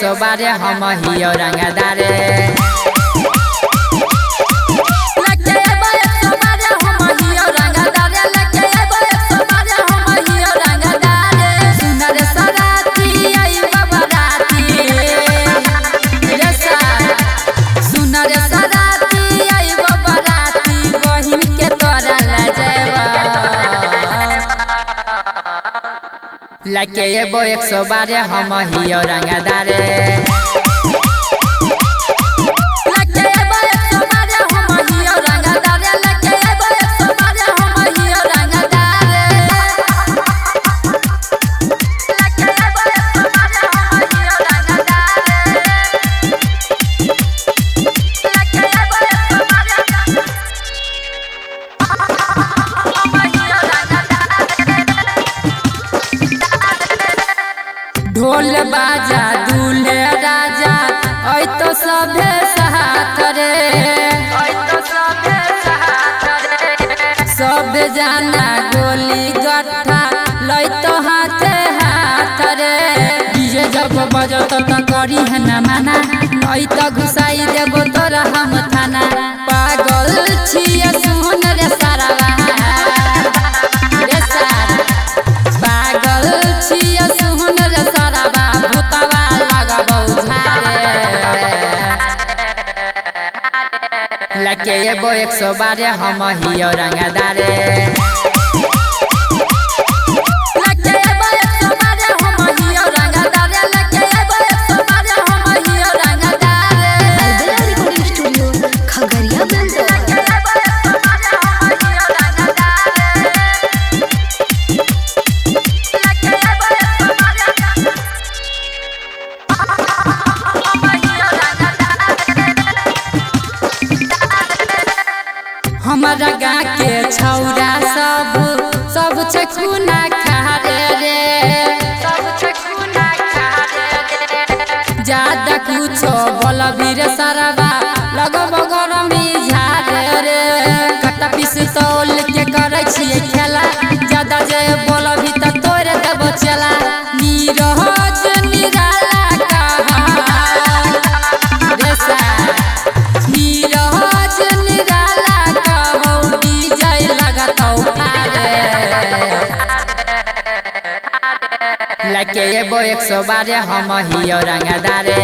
112 हम हियो रंगदारे लके एबो 112 हम हियो रंगदारे ढोल बाजा दूल्हे राजा ओइ तो सभे साथ रे सब जाना गोली गट्ठा लई तो हाथे हाथ रे डीजे जब बजत त करी है ना माना ओइ तो घुसाई देबो तोरा हम थाना पागल छिए सुन रे सारावा रे सारा पागल छिए सुन रे सारावा भूतवा लगाबौ झारे लके एबो 112 हम हियो रंगदारे हमारा गाँव के छौरा सब छे खूना खारे रे ज्यादा कुछो बोलबी रे साराबा लगब गरमी झारे रे कट्टा पिस्तौल के करे छिए खेला ज्यादा जे बोलबी त तोरे देबो चला नीरज निराला कहा रे सा नीरज निराला कहौ डीजे लगातौ लके एबो 112 हम हियो रंगदारे।